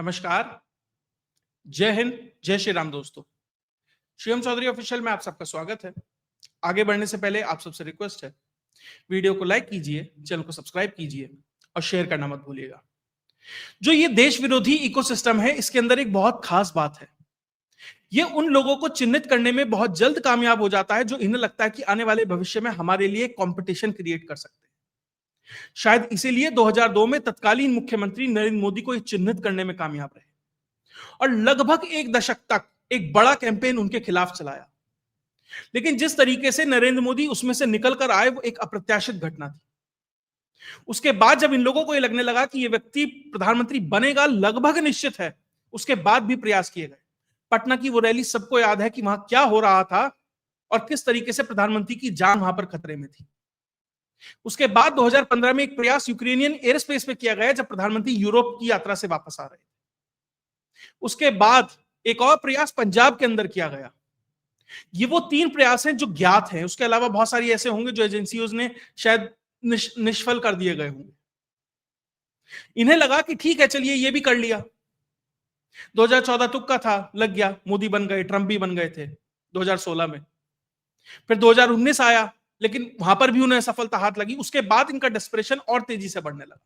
नमस्कार, जय हिंद, जय श्री राम दोस्तों। शिवम चौधरी ऑफिशियल में आप सबका स्वागत है। आगे बढ़ने से पहले आप सबसे रिक्वेस्ट है, वीडियो को लाइक कीजिए, चैनल को सब्सक्राइब कीजिए और शेयर करना मत भूलिएगा। जो ये देश विरोधी इकोसिस्टम है, इसके अंदर एक बहुत खास बात है। ये उन लोगों को चिन्हित करने में बहुत जल्द कामयाब हो जाता है जो इन्हें लगता है कि आने वाले भविष्य में हमारे लिए कंपटीशन क्रिएट कर सकते हैं। शायद इसीलिए 2002 में तत्कालीन मुख्यमंत्री नरेंद्र मोदी को चिन्हित करने में कामयाब रहे और लगभग एक दशक तक एक बड़ा कैंपेन उनके खिलाफ चलाया। लेकिन जिस तरीके से नरेंद्र मोदी उसमें से निकलकर आए, वो एक अप्रत्याशित घटना थी। उसके बाद जब इन लोगों को ये लगने लगा कि ये व्यक्ति प्रधानमंत्री बनेगा, लगभग निश्चित है, उसके बाद भी प्रयास किए गए। पटना की वो रैली सबको याद है कि वहां क्या हो रहा था और किस तरीके से प्रधानमंत्री की जान वहां पर खतरे में थी। उसके बाद 2015 में एक प्रयास यूक्रेनियन एयर स्पेस पे किया गया, जब प्रधानमंत्री यूरोप की यात्रा से वापस आ रहे थे। उसके बाद एक और प्रयास पंजाब के अंदर किया गया। ये वो 3 प्रयास हैं जो ज्ञात हैं। उसके अलावा बहुत सारी ऐसे होंगे जो एजेंसियों ने शायद निष्फल कर दिए गए होंगे। इन्हें लगा कि ठीक है, चलिए ये भी कर लिया। 2014 तुक्का था, लग गया, मोदी बन गए, ट्रंप भी बन गए थे 2016 में। फिर 2019 आया, लेकिन वहां पर भी उन्हें सफलता हाथ लगी। उसके बाद इनका डेस्परेशन और तेजी से बढ़ने लगा।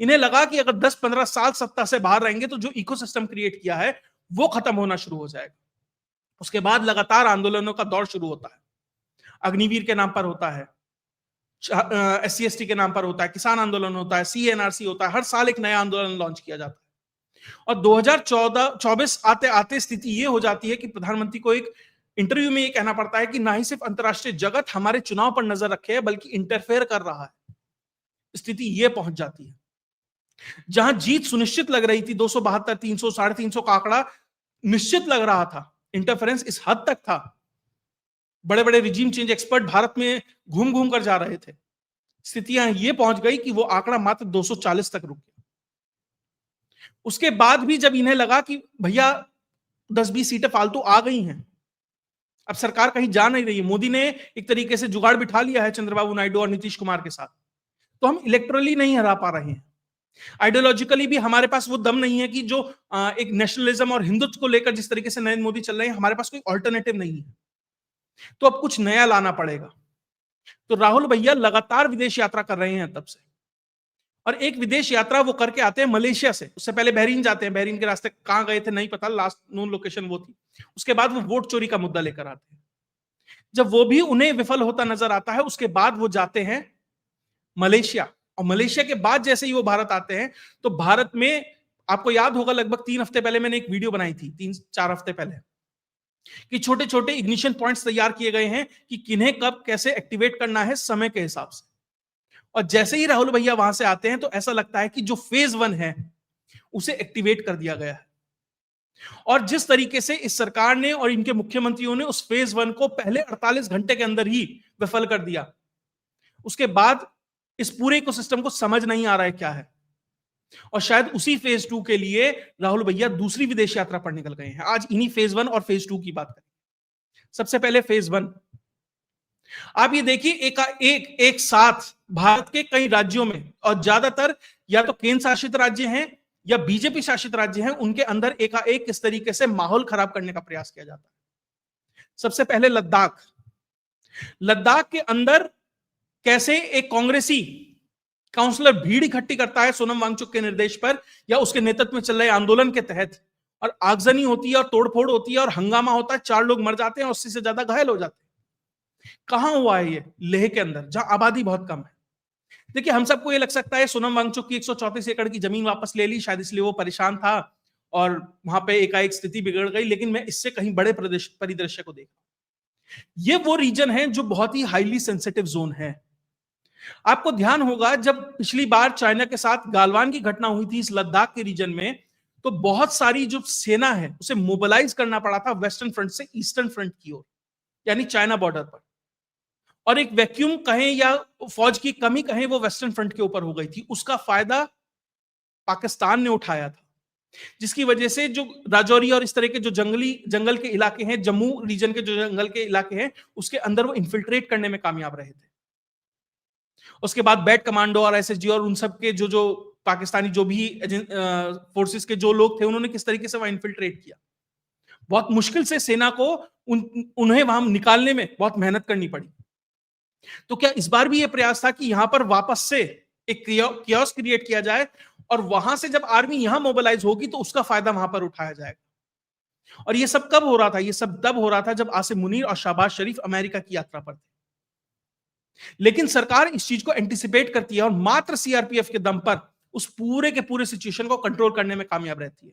इन्हें लगा कि अगर 10-15 साल सत्ता से बाहर रहेंगे तो जो इकोसिस्टम क्रिएट किया है वो खत्म होना शुरू हो जाएगा। उसके बाद लगातार आंदोलनों का दौर शुरू होता है। अग्निवीर के नाम पर होता है, SC/ST के नाम पर होता है, किसान आंदोलन होता है, CNRC होता है। हर साल एक नया आंदोलन लॉन्च किया जाता है। और 2024 आते आते स्थिति ये हो जाती है कि प्रधानमंत्री को एक इंटरव्यू में ये कहना पड़ता है कि ना ही सिर्फ अंतरराष्ट्रीय जगत हमारे चुनाव पर नजर रखे है, बल्कि इंटरफेयर कर रहा है। स्थिति ये पहुंच जाती है जहां जीत सुनिश्चित लग रही थी, 272, 300, 350 का आंकड़ा निश्चित लग रहा था। इंटरफेरेंस इस हद तक था, बड़े बड़े रिजीम चेंज एक्सपर्ट भारत में घूम घूम कर जा रहे थे। स्थितियां ये पहुंच गई कि वो आंकड़ा मात्र 240 तक रुक गया। उसके बाद भी जब इन्हें लगा कि भैया 10-20 सीटें फालतू आ गई हैं, अब सरकार कहीं जा नहीं रही है, मोदी ने एक तरीके से जुगाड़ बिठा लिया है चंद्रबाबू नायडू और नीतीश कुमार के साथ, तो हम इलेक्टोरली नहीं हरा पा रहे हैं, आइडियोलॉजिकली भी हमारे पास वो दम नहीं है कि जो एक नेशनलिज्म और हिंदुत्व को लेकर जिस तरीके से नरेंद्र मोदी चल रहे हैं, हमारे पास कोई ऑल्टरनेटिव नहीं है, तो अब कुछ नया लाना पड़ेगा। तो राहुल भैया लगातार विदेश यात्रा कर रहे हैं तब से, और एक विदेश यात्रा वो करके आते हैं मलेशिया से। उससे पहले बहरीन जाते हैं, बहरीन के रास्ते कहां गए थे नहीं पता, लास्ट नोन लोकेशन वो थी। उसके बाद वो वोट चोरी का मुद्दा लेकर आते हैं। जब वो भी उन्हें विफल होता नजर आता है, उसके बाद वो जाते हैं मलेशिया, और मलेशिया के बाद जैसे ही वो भारत आते हैं, तो भारत में आपको याद होगा लगभग 3 हफ्ते पहले मैंने एक वीडियो बनाई थी, 3-4 हफ्ते पहले, कि छोटे छोटे इग्निशन पॉइंट्स तैयार किए गए हैं कि किन्हें कब कैसे एक्टिवेट करना है समय के हिसाब से। और जैसे ही राहुल भैया वहां से आते हैं, तो ऐसा लगता है कि जो फेज 1 है उसे एक्टिवेट कर दिया गया है। और जिस तरीके से इस सरकार ने और इनके मुख्यमंत्रियों ने उस फेज 1 को पहले 48 घंटे के अंदर ही विफल कर दिया, उसके बाद इस पूरे इकोसिस्टम को समझ नहीं आ रहा है क्या है। और शायद उसी फेज 2 के लिए राहुल भैया दूसरी विदेश यात्रा पर निकल गए हैं। आज इन्हीं फेज 1 और फेज 2 की बात करें। सबसे पहले फेज 1, आप ये देखिए, एक साथ भारत के कई राज्यों में, और ज्यादातर या तो केंद्र शासित राज्य हैं या बीजेपी शासित राज्य हैं, उनके अंदर एकाएक किस तरीके से माहौल खराब करने का प्रयास किया जाता है। सबसे पहले लद्दाख के अंदर कैसे एक कांग्रेसी काउंसलर भीड़ इकट्ठी करता है सोनम वांगचुक के निर्देश पर या उसके नेतृत्व में चल रहे आंदोलन के तहत, और आगजनी होती है और तोड़फोड़ होती है और हंगामा होता है, 4 लोग मर जाते हैं और 80 से ज्यादा घायल हो जाते हैं। कहां हुआ है ये? लेह के अंदर, जहां आबादी बहुत कम है। देखिए, हम सबको ये लग सकता है सोनम वांगचुक की 134 एकड़ की जमीन वापस ले ली, शायद इसलिए वो परेशान था और वहां पे एकाएक स्थिति बिगड़ गई, लेकिन मैं इससे कहीं बड़े परिदृश्य को देखा। ये वो रीजन है जो बहुत ही हाईली सेंसिटिव जोन है। आपको ध्यान होगा जब पिछली बार चाइना के साथ गालवान की घटना हुई थी इस लद्दाख के रीजन में, तो बहुत सारी जो सेना है उसे मोबिलाइज करना पड़ा था वेस्टर्न फ्रंट से ईस्टर्न फ्रंट की ओर, यानी चाइना बॉर्डर पर, और एक वैक्यूम कहें या फौज की कमी कहें, वो वेस्टर्न फ्रंट के ऊपर हो गई थी। उसका फायदा पाकिस्तान ने उठाया था, जिसकी वजह से जो राजौरी और इस तरह के जो जंगल के इलाके हैं, जम्मू रीजन के जो जंगल के इलाके हैं, उसके अंदर वो इन्फिल्ट्रेट करने में कामयाब रहे थे। उसके बाद बैट कमांडो और SSG और उन सब के जो पाकिस्तानी जो भी फोर्सेस के जो लोग थे उन्होंने किस तरीके से वहां इन्फिल्ट्रेट किया। बहुत मुश्किल से सेना को उन्हें वहां निकालने में बहुत मेहनत करनी पड़ी। तो क्या इस बार भी यह प्रयास था कि यहां पर वापस से एक कियोस क्रिएट किया जाए और वहां से जब आर्मी यहां मोबिलाइज होगी तो उसका फायदा वहां पर उठाया जाएगा। और यह सब कब हो रहा था? यह सब तब हो रहा था जब आसिम मुनीर और शहबाज शरीफ अमेरिका की यात्रा पर थे। लेकिन सरकार इस चीज को एंटिसिपेट करती है और मात्र सीआरपीएफ के दम पर उस पूरे के पूरे सिचुएशन को कंट्रोल करने में कामयाब रहती है।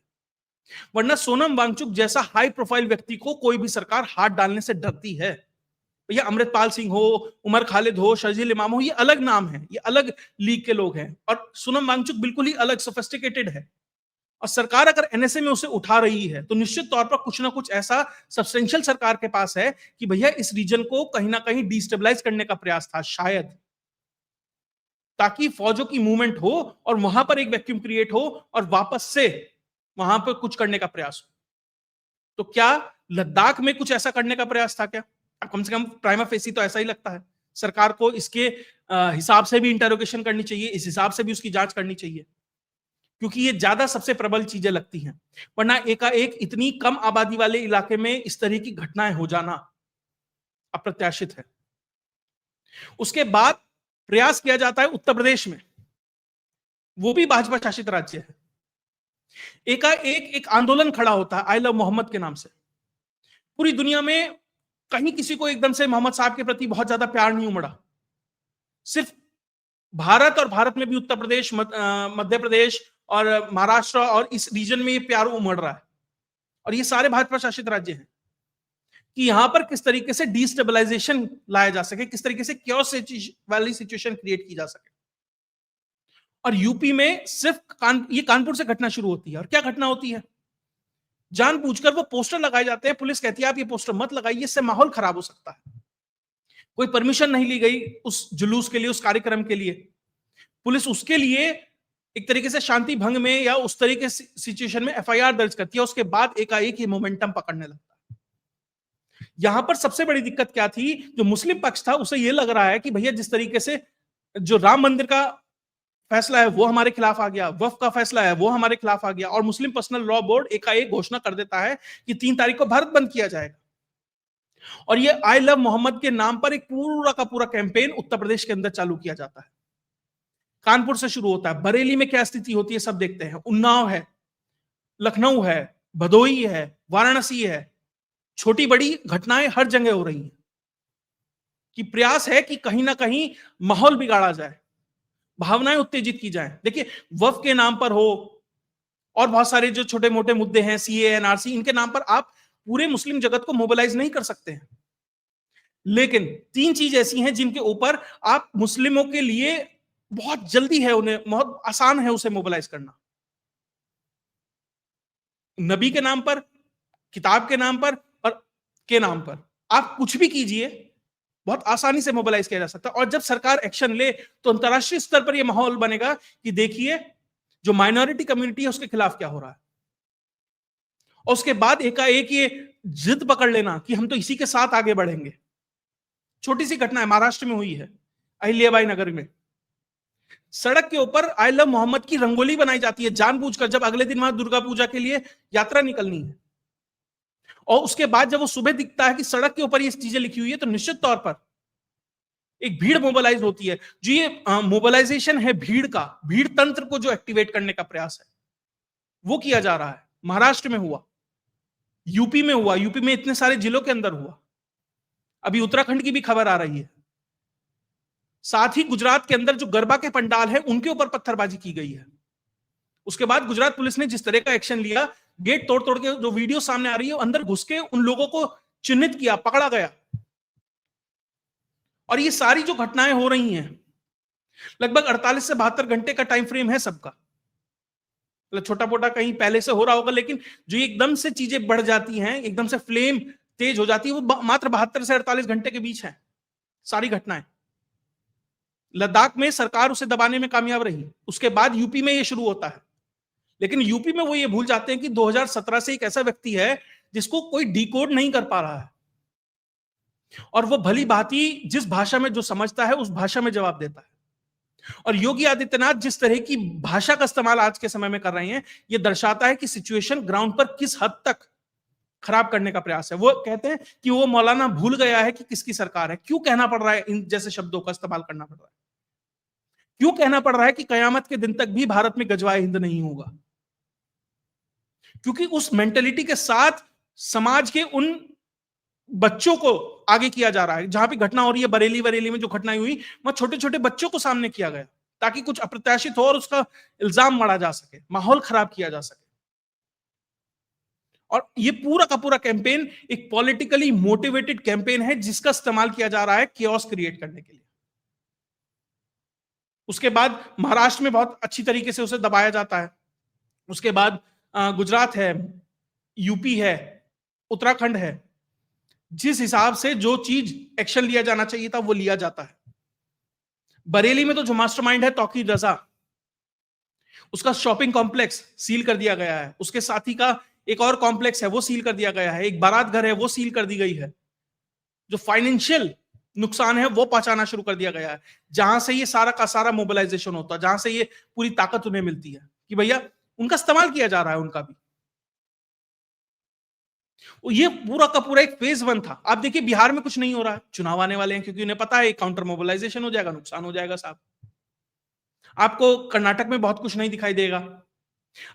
वरना सोनम वांगचुक जैसा हाई प्रोफाइल व्यक्ति को कोई भी सरकार हाथ डालने से डरती है। भैया अमृतपाल सिंह हो, उमर खालिद हो, शर्जील इमाम हो, ये अलग नाम है, ये अलग लीग के लोग हैं, और सोनम वांगचुक बिल्कुल ही अलग सोफिस्टिकेटेड है। और सरकार अगर एनएसए में उसे उठा रही है तो निश्चित तौर पर कुछ ना कुछ ऐसा सब्सटेंशियल सरकार के पास है कि भैया इस रीजन को कहीं ना कहीं डिस्टेबलाइज करने का प्रयास था शायद, ताकि फौजों की मूवमेंट हो और वहां पर एक वैक्यूम क्रिएट हो और वापस से वहां पर कुछ करने का प्रयास हो। तो क्या लद्दाख में कुछ ऐसा करने का प्रयास था क्या? कम से कम प्राइमा फेसी तो ऐसा ही लगता है। सरकार को इसके हिसाब से भी इंटरोगेशन करनी चाहिए, इस हिसाब से भी उसकी जांच करनी चाहिए, क्योंकि ये ज्यादा सबसे प्रबल चीजें लगती हैं। वरना एकाएक इतनी कम आबादी वाले इलाके में इस तरह की घटनाएं हो जाना अप्रत्याशित है। उसके बाद प्रयास किया जाता है उत्तर प्रदेश में, वो भी भाजपा शासित राज्य है। एकाएक एक आंदोलन खड़ा होता है आई लव मोहम्मद के नाम से। पूरी दुनिया में कहीं किसी को एकदम से मोहम्मद साहब के प्रति बहुत ज्यादा प्यार नहीं उमड़ा। सिर्फ भारत, और भारत में भी उत्तर प्रदेश, मध्य प्रदेश और महाराष्ट्र और इस रीजन में ये प्यार उमड़ रहा है। और ये सारे भाजपा शासित राज्य हैं कि यहां पर किस तरीके से डिस्टेबलाइजेशन लाया जा सके, किस तरीके से क्योस वाली सिचुएशन क्रिएट की जा सके। और यूपी में सिर्फ ये कानपुर से घटना शुरू होती है। और क्या घटना होती है? जानबूझकर वो पोस्टर लगाए जाते हैं। पुलिस कहती है आप ये पोस्टर मत लगाइए, इससे माहौल खराब हो सकता है। कोई परमिशन नहीं ली गई उस जुलूस के लिए, उस कार्यक्रम के लिए। पुलिस उसके लिए एक तरीके से शांति भंग में या उस तरीके सिचुएशन में एफआईआर दर्ज करती है। उसके बाद एकाएक ये मोमेंटम पकड़ने लगता है। यहां पर सबसे बड़ी दिक्कत क्या थी? जो मुस्लिम पक्ष था उसे यह लग रहा है कि भैया जिस तरीके से जो राम मंदिर का फैसला है वो हमारे खिलाफ आ गया, वक्फ का फैसला है वो हमारे खिलाफ आ गया, और मुस्लिम पर्सनल लॉ बोर्ड एकाएक घोषणा कर देता है कि 3 तारीख को भारत बंद किया जाएगा। और ये आई लव मोहम्मद के नाम पर एक पूरा का पूरा कैंपेन उत्तर प्रदेश के अंदर चालू किया जाता है। कानपुर से शुरू होता है। बरेली में क्या स्थिति होती है सब देखते हैं। उन्नाव है, लखनऊ है, भदोही है, वाराणसी है। छोटी बड़ी घटनाएं हर जगह हो रही हैं कि प्रयास है कि कहीं ना कहीं माहौल बिगाड़ा जाए, भावनाएं उत्तेजित की जाए। देखिए वक्फ के नाम पर हो और बहुत सारे जो छोटे मोटे मुद्दे हैं, सीए, एनआरसी, इनके नाम पर आप पूरे मुस्लिम जगत को मोबिलाइज नहीं कर सकते हैं। लेकिन 3 चीज ऐसी हैं जिनके ऊपर आप मुस्लिमों के लिए बहुत जल्दी है, उन्हें बहुत आसान है उसे मोबिलाइज करना। नबी के नाम पर, किताब के नाम पर और के नाम पर आप कुछ भी कीजिए, बहुत आसानी से मोबिलाइज किया जा सकता है। और जब सरकार एक्शन ले तो अंतरराष्ट्रीय स्तर पर यह माहौल बनेगा कि देखिए जो माइनॉरिटी कम्युनिटी है उसके खिलाफ क्या हो रहा है। और उसके बाद एकाएक ये जिद पकड़ लेना कि हम तो इसी के साथ आगे बढ़ेंगे। छोटी सी घटना है, महाराष्ट्र में हुई है, अहिल्याबाई नगर में। सड़क के ऊपर आई लव मोहम्मद की रंगोली बनाई जाती है जानबूझकर, जब अगले दिन वहां दुर्गा पूजा के लिए यात्रा निकलनी है। और उसके बाद जब वो सुबह दिखता है कि सड़क के ऊपर ये चीजें लिखी हुई है तो निश्चित तौर पर एक भीड़ मोबिलाइज होती है। जो ये मोबिलाइजेशन है भीड़ का, भीड़ तंत्र को जो एक्टिवेट करने का प्रयास है वो किया जा रहा है। महाराष्ट्र में हुआ, यूपी में हुआ, यूपी में इतने सारे जिलों के अंदर हुआ। अभी उत्तराखंड की भी खबर आ रही है। साथ ही गुजरात के अंदर जो गरबा के पंडाल है उनके ऊपर पत्थरबाजी की गई है। उसके बाद गुजरात पुलिस ने जिस तरह का एक्शन लिया, गेट तोड़ तोड़ के जो वीडियो सामने आ रही है, अंदर घुस के उन लोगों को चिन्हित किया, पकड़ा गया। और ये सारी जो घटनाएं हो रही हैं, लगभग 48 से 72 घंटे का टाइम फ्रेम है सबका। मतलब छोटा मोटा कहीं पहले से हो रहा होगा, लेकिन जो एकदम से चीजें बढ़ जाती हैं, एकदम से फ्लेम तेज हो जाती है, वो मात्र 72 से 48 घंटे के बीच है सारी घटनाएं। लद्दाख में सरकार उसे दबाने में कामयाब रही, उसके बाद यूपी में ये शुरू होता है। लेकिन यूपी में वो ये भूल जाते हैं कि 2017 से एक ऐसा व्यक्ति है जिसको कोई डिकोड नहीं कर पा रहा है, और वो भली भांति जिस भाषा में जो समझता है उस भाषा में जवाब देता है। और योगी आदित्यनाथ जिस तरह की भाषा का इस्तेमाल आज के समय में कर रहे हैं, यह दर्शाता है कि सिचुएशन ग्राउंड पर किस हद तक खराब करने का प्रयास है। वो कहते हैं कि वो मौलाना भूल गया है कि किसकी सरकार है। क्यों कहना पड़ रहा है इन जैसे शब्दों का इस्तेमाल करना पड़ रहा है? क्यों कहना पड़ रहा है कि कयामत के दिन तक भी भारत में गजवाए हिंद नहीं होगा? क्योंकि उस मेंटेलिटी के साथ समाज के उन बच्चों को आगे किया जा रहा है। जहां पे घटना हो रही है, बरेली बरेली में जो घटनाएं हुई, वहां छोटे छोटे बच्चों को सामने किया गया ताकि कुछ अप्रत्याशित हो और उसका इल्जाम मढ़ा जा सके, माहौल खराब किया जा सके। और ये पूरा का पूरा कैंपेन एक पॉलिटिकली मोटिवेटेड कैंपेन है जिसका इस्तेमाल किया जा रहा है केओस क्रिएट करने के लिए। उसके बाद महाराष्ट्र में बहुत अच्छी तरीके से उसे दबाया जाता है। उसके बाद गुजरात है, यूपी है, उत्तराखंड है। जिस हिसाब से जो चीज एक्शन लिया जाना चाहिए था वो लिया जाता है। बरेली में तो जो मास्टरमाइंड है तौकीर रजा, उसका शॉपिंग कॉम्प्लेक्स सील कर दिया गया है। उसके साथी का एक और कॉम्प्लेक्स है वो सील कर दिया गया है। एक बारात घर है वो सील कर दी गई है। जो फाइनेंशियल नुकसान है वो पहुंचाना शुरू कर दिया गया है, जहां से ये सारा का सारा मोबिलाइजेशन होता है, जहां से ये पूरी ताकत उन्हें मिलती है कि भैया उनका इस्तेमाल किया जा रहा है उनका भी। ये पूरा का पूरा एक फेज 1 था। आप देखिए बिहार में कुछ नहीं हो रहा है, चुनाव आने वाले हैं, क्योंकि उन्हें पता है काउंटर मोबिलाइजेशन हो जाएगा, नुकसान हो जाएगा साहब। आपको कर्नाटक में बहुत कुछ नहीं दिखाई देगा,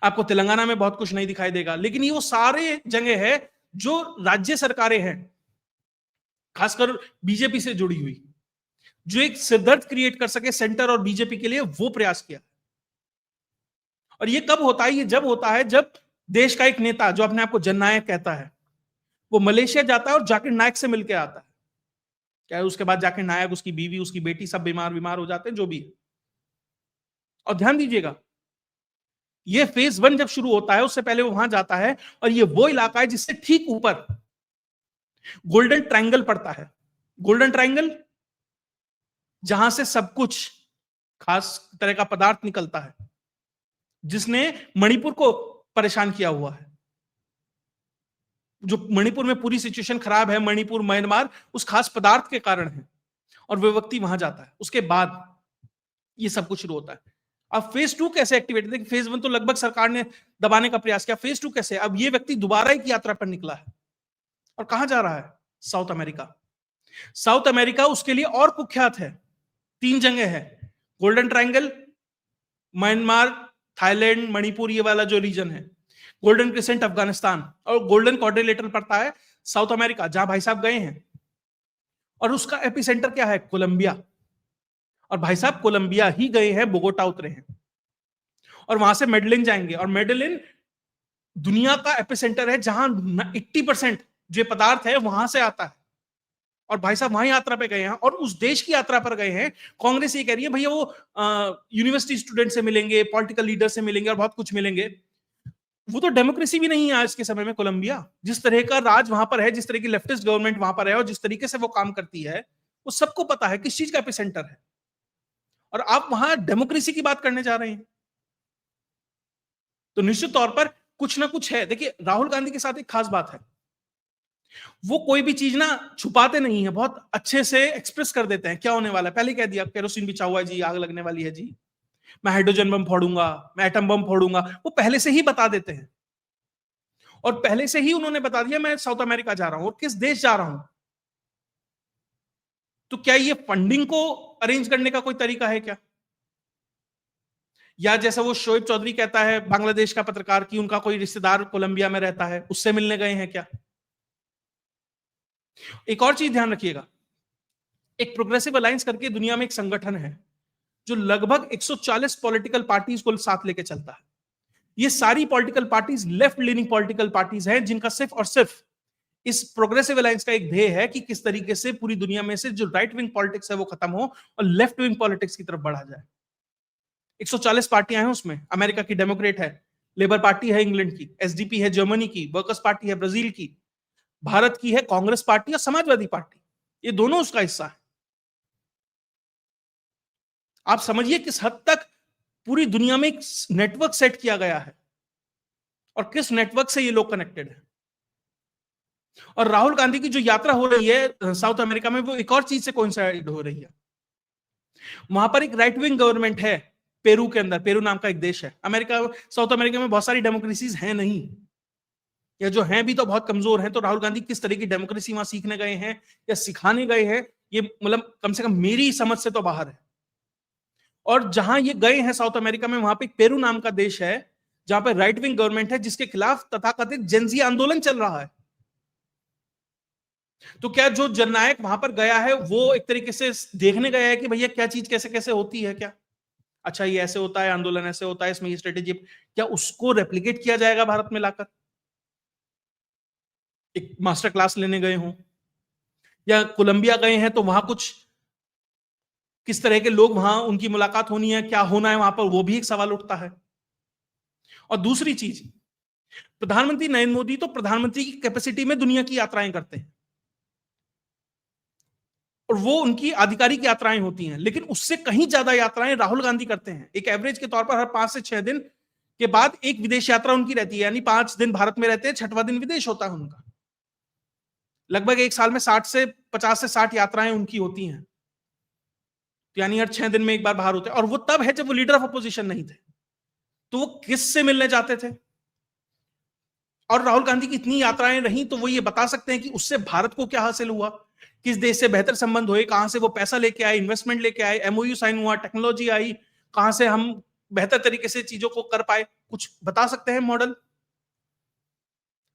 आपको तेलंगाना में बहुत कुछ नहीं दिखाई देगा, लेकिन ये वो सारे जगह है जो राज्य सरकारें हैं, खासकर बीजेपी से जुड़ी हुई, जो एक सिरदर्द क्रिएट कर सके सेंटर और बीजेपी के लिए, वो प्रयास किया। और ये कब होता है? ये जब होता है जब देश का एक नेता जो अपने आप को जननायक कहता है, वो मलेशिया जाता है और जाकिर नायक से मिलकर आता है। क्या है उसके बाद जाकिर नायक, उसकी बीवी, उसकी बेटी सब बीमार बीमार हो जाते हैं, जो भी है। और ध्यान दीजिएगा, ये फेज 1 जब शुरू होता है उससे पहले वो वहां जाता है, और ये वो इलाका है जिससे ठीक ऊपर गोल्डन ट्रायंगल पड़ता है। गोल्डन ट्रायंगल जहां से सब कुछ खास तरह का पदार्थ निकलता है, जिसने मणिपुर को परेशान किया हुआ है। जो मणिपुर में पूरी सिचुएशन खराब है, मणिपुर म्यांमार उस खास पदार्थ के कारण है, और वो व्यक्ति वहां जाता है। उसके बाद ये सब कुछ शुरू होता है। अब फेज 2 कैसे एक्टिवेट? देखिए फेज 1 तो लगभग सरकार ने दबाने का प्रयास किया, फेज 2 कैसे? अब ये व्यक्ति दोबारा एक यात्रा पर निकला है, और कहां जा रहा है? South America. साउथ अमेरिका उसके लिए और कुख्यात है। 3 जगह है, golden triangle, Myanmar, Thailand, Manipur, ये वाला जो रीजन है, गोल्डन क्रिसेंट अफगानिस्तान, और गोल्डन क्वाड्रिलेटरल पड़ता है साउथ अमेरिका, जहां भाई साहब गए हैं। और उसका एपिसेंटर क्या है? कोलंबिया। और भाई साहब कोलंबिया ही गए हैं, बोगोटा उतरे हैं, और वहां से मेडलिन जाएंगे। और मेडलिन दुनिया का एपिसेंटर है, जहां 80% जो पदार्थ है वहां से आता है। और भाई साहब वहां यात्रा पे गए हैं, और उस देश की यात्रा पर गए हैं। कांग्रेस ये कह रही है भैया वो यूनिवर्सिटी स्टूडेंट से मिलेंगे, पॉलिटिकल लीडर से मिलेंगे, और बहुत कुछ मिलेंगे। वो तो डेमोक्रेसी भी नहीं है आज के समय में कोलंबिया। जिस तरह का राज वहां पर है, जिस तरह की लेफ्टिस्ट गवर्नमेंट वहां पर है, और जिस तरीके से वो काम करती है, वो सबको पता है किस चीज का एपिसेंटर है। और आप वहां डेमोक्रेसी की बात करने जा रहे हैं, तो निश्चित तौर पर कुछ ना कुछ है। देखिए राहुल गांधी के साथ एक खास बात है, वो कोई भी चीज ना छुपाते नहीं है, बहुत अच्छे से एक्सप्रेस कर देते हैं क्या होने वाला है। पहले कह दिया केरोसिन बिछा हुआ है जी, आग लगने वाली है जी, मैं हाइड्रोजन बम फोड़ूंगा, मैं एटम बम फोड़ूंगा, वो पहले से ही बता देते हैं। और पहले से ही उन्होंने बता दिया मैं साउथ अमेरिका जा रहा हूं, और किस देश जा रहा हूं। तो क्या ये फंडिंग को अरेंज करने का कोई तरीका है क्या? या जैसा वो शोएब चौधरी कहता है, बांग्लादेश का पत्रकार, की उनका कोई रिश्तेदार कोलंबिया में रहता है, उससे मिलने गए हैं क्या? एक और चीज ध्यान रखिएगा, एक प्रोग्रेसिव अलायंस करके दुनिया में एक संगठन है जो लगभग 140 पॉलिटिकल पार्टीज को साथ लेके चलता है। ये सारी political parties left leaning political parties हैं, जिनका सिर्फ और सिर्फ इस प्रोग्रेसिव अलायंस का एक ध्येय है कि किस तरीके से पूरी दुनिया में से जो राइट विंग पॉलिटिक्स है वो खत्म हो और लेफ्ट विंग पॉलिटिक्स की तरफ बढ़ा जाए। 140 पार्टियां हैं उसमें। अमेरिका की डेमोक्रेट है, लेबर पार्टी है इंग्लैंड की, एसडीपी है जर्मनी की, वर्कर्स पार्टी है ब्राजील की, भारत की है कांग्रेस पार्टी और समाजवादी पार्टी, ये दोनों उसका हिस्सा है। आप समझिए किस हद तक पूरी दुनिया में एक नेटवर्क सेट किया गया है, और किस नेटवर्क से ये लोग कनेक्टेड है। और राहुल गांधी की जो यात्रा हो रही है साउथ अमेरिका में, वो एक और चीज से कोइंसाइड हो रही है। वहां पर एक राइट विंग गवर्नमेंट है, पेरू के अंदर, पेरू नाम का एक देश है। अमेरिका, साउथ अमेरिका में बहुत सारी डेमोक्रेसीज हैं नहीं, या जो हैं भी तो बहुत कमजोर हैं। तो राहुल गांधी किस तरह की डेमोक्रेसी वहां सीखने गए हैं या सिखाने गए हैं, ये मतलब कम से कम मेरी समझ से तो बाहर है। और जहां ये गए हैं साउथ अमेरिका में, वहां पे पेरू नाम का देश है जहां पे राइट विंग गवर्नमेंट है, जिसके खिलाफ तथाकथित जेनजी आंदोलन चल रहा है। तो क्या जो जननायक वहां पर गया है वो एक तरीके से देखने गया है कि भैया क्या चीज कैसे कैसे होती है, क्या अच्छा ये ऐसे होता है, आंदोलन ऐसे होता है, इसमें ये स्ट्रेटेजी, क्या उसको रेप्लिकेट किया जाएगा भारत में लाकर, एक मास्टर क्लास लेने गए हों, या कोलंबिया गए हैं तो वहां कुछ किस तरह के लोग वहां उनकी मुलाकात होनी है, क्या होना है वहां पर, वो भी एक सवाल उठता है। और दूसरी चीज, प्रधानमंत्री नरेंद्र मोदी तो प्रधानमंत्री की कैपेसिटी में दुनिया की यात्राएं करते हैं, और वो उनकी आधिकारिक यात्राएं होती हैं, लेकिन उससे कहीं ज्यादा यात्राएं राहुल गांधी करते हैं। एक एवरेज के तौर पर हर 5 से 6 दिन के बाद एक विदेश यात्रा उनकी रहती है, यानी 5 दिन भारत में रहते हैं, 6वां दिन विदेश होता है उनका। लगभग एक साल में 50 से 60 यात्राएं उनकी होती हैं, यानी हर 6 दिन में एक बार बाहर होते हैं। और वो तब है जब वो लीडर ऑफ अपोजिशन नहीं थे, तो वो किससे मिलने जाते थे। और राहुल गांधी की इतनी यात्राएं रही तो वो ये बता सकते हैं कि उससे भारत को क्या हासिल हुआ, किस देश से बेहतर संबंध हुए, कहां से वो पैसा लेके आए, इन्वेस्टमेंट लेके आए, एमओयू साइन हुआ, टेक्नोलॉजी आई, कहां से हम बेहतर तरीके से चीजों को कर पाए, कुछ बता सकते हैं मॉडल,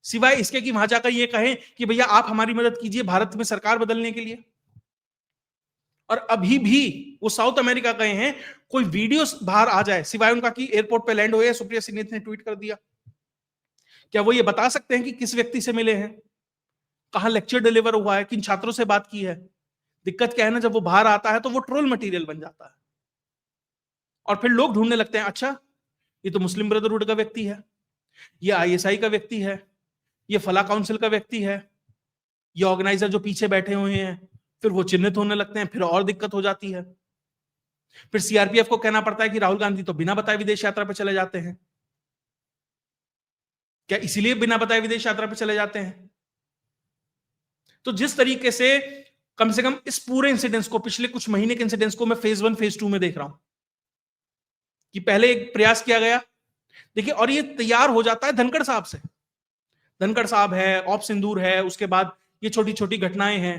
सिवाय इसके कि वहां जाकर ये कहें कि भैया आप हमारी मदद कीजिए भारत में सरकार बदलने के लिए। और अभी भी वो साउथ अमेरिका गए हैं, कोई वीडियो बाहर आ जाए, सिवाय उनका कि एयरपोर्ट पे लैंड हुए, सुप्रिया सिन्हा ने ट्वीट कर दिया, क्या वो ये बता सकते हैं कि किस व्यक्ति से मिले हैं, कहां लेक्चर डिलीवर हुआ है, किन छात्रों से बात की है। दिक्कत क्या है ना, जब वो बाहर आता है तो वो ट्रोल मटेरियल बन जाता है, और फिर लोग ढूंढने लगते हैं, अच्छा ये तो मुस्लिम ब्रदरहुड का व्यक्ति है, ये आईएसआई का व्यक्ति है, ये फला काउंसिल का व्यक्ति है, ये ऑर्गेनाइजर जो पीछे बैठे हुए हैं। फिर वो चिन्हित होने लगते हैं, फिर और दिक्कत हो जाती है। फिर सीआरपीएफ को कहना पड़ता है कि राहुल गांधी तो बिना बताए विदेश यात्रा पर चले जाते हैं। क्या इसीलिए बिना बताए विदेश यात्रा पर चले जाते हैं? तो जिस तरीके से कम से कम इस पूरे इंसिडेंट्स को, पिछले कुछ महीने के इंसिडेंट्स को मैं फेज 1 फेज 2 में देख रहा हूं, कि पहले एक प्रयास किया गया, देखिए, और ये तैयार हो जाता है धनखड़ साहब से। धनखड़ साहब है, ऑप सिंदूर है, उसके बाद ये छोटी छोटी घटनाएं हैं।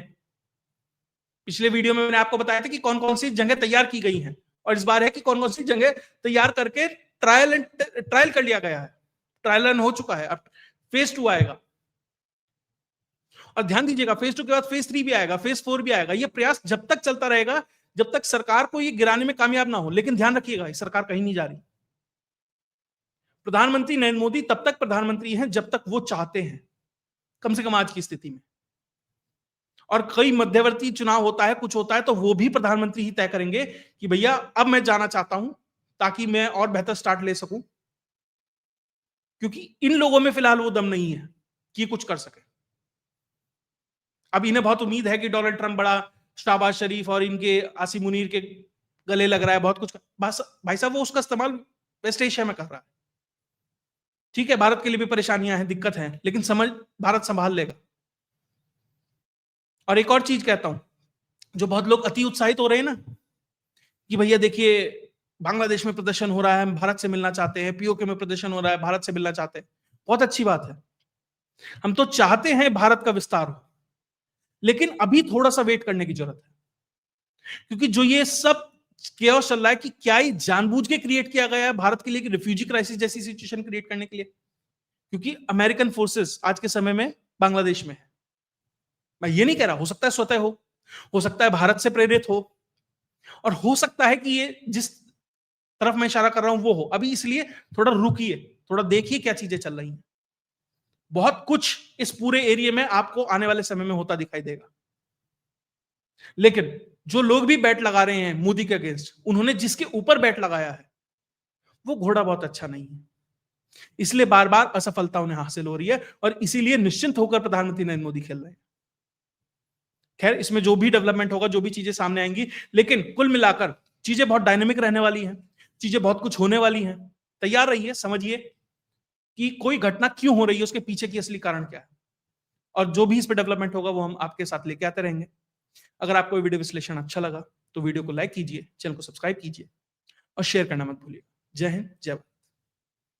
पिछले वीडियो में मैंने आपको बताया था कि कौन कौन सी जंगें तैयार की गई हैं, और इस बार है कि कौन कौन सी जंगें तैयार करके ट्रायल कर लिया गया है, ट्रायल रन हो चुका है। अब फेज 2 आएगा, और ध्यान दीजिएगा फेज 2 के बाद फेज 3 भी आएगा, फेज 4 भी आएगा। ये प्रयास जब तक चलता रहेगा जब तक सरकार को ये गिराने में कामयाब ना हो। लेकिन ध्यान रखिएगा, सरकार कहीं नहीं जा रही। प्रधानमंत्री नरेंद्र मोदी तब तक प्रधानमंत्री हैं जब तक वो चाहते हैं, कम से कम आज की स्थिति में। और कई मध्यवर्ती चुनाव होता है, कुछ होता है, तो वो भी प्रधानमंत्री ही तय करेंगे कि भैया अब मैं जाना चाहता हूं ताकि मैं और बेहतर स्टार्ट ले सकूं, क्योंकि इन लोगों में फिलहाल वो दम नहीं है कि कुछ कर सके। अब इन्हें बहुत उम्मीद है कि डोनाल्ड ट्रंप बड़ा शहबाज शरीफ और इनके आसिम मुनीर के गले लग रहा है, बहुत कुछ भाई साहब वो उसका इस्तेमाल वेस्ट एशिया में कर रहा है। ठीक है, भारत के लिए भी परेशानियां हैं, दिक्कत है, लेकिन समझ भारत संभाल लेगा। और एक और चीज कहता हूं, जो बहुत लोग अति उत्साहित हो रहे हैं ना कि भैया देखिए बांग्लादेश में प्रदर्शन हो रहा है, हम भारत से मिलना चाहते हैं, पीओके में प्रदर्शन हो रहा है, भारत से मिलना चाहते हैं, बहुत अच्छी बात है। हम तो चाहते हैं भारत का विस्तार हो, लेकिन अभी थोड़ा सा वेट करने की जरूरत है, क्योंकि जो ये सब केओस चल रहा है कि क्या ये जानबूझ के क्रिएट किया गया है भारत के लिए कि रिफ्यूजी क्राइसिस जैसी सिचुएशन क्रिएट करने के लिए, क्योंकि अमेरिकन फोर्सेस आज के समय में बांग्लादेश में है। मैं ये नहीं कह रहा, हो सकता है स्वतः हो सकता है भारत से प्रेरित हो, और हो सकता है कि ये जिस तरफ मैं इशारा कर रहा हूं वो हो। अभी इसलिए थोड़ा रुकिए, थोड़ा देखिए क्या चीजें चल रही हैं। बहुत कुछ इस पूरे एरिया में आपको आने वाले समय में होता दिखाई देगा। लेकिन जो लोग भी बैट लगा रहे हैं मोदी के अगेंस्ट, उन्होंने जिसके ऊपर बैट लगाया है वो घोड़ा बहुत अच्छा नहीं है, इसलिए बार बार असफलता उन्हें हासिल हो रही है, और इसीलिए निश्चिंत होकर प्रधानमंत्री नरेंद्र मोदी खेल रहे हैं। खैर, इसमें जो भी डेवलपमेंट होगा, जो भी चीजें सामने आएंगी, लेकिन कुल मिलाकर चीजें बहुत डायनेमिक रहने वाली हैं, चीजें बहुत कुछ होने वाली हैं। तैयार रहिए, समझिए कि कोई घटना क्यों हो रही है, उसके पीछे की असली कारण क्या है, और जो भी इस पर डेवलपमेंट होगा वो हम आपके साथ लेके आते रहेंगे। अगर आपको वीडियो विश्लेषण अच्छा लगा तो वीडियो को लाइक कीजिए, चैनल को सब्सक्राइब कीजिए और शेयर करना मत भूलिए। जय हिंद, जय भारत।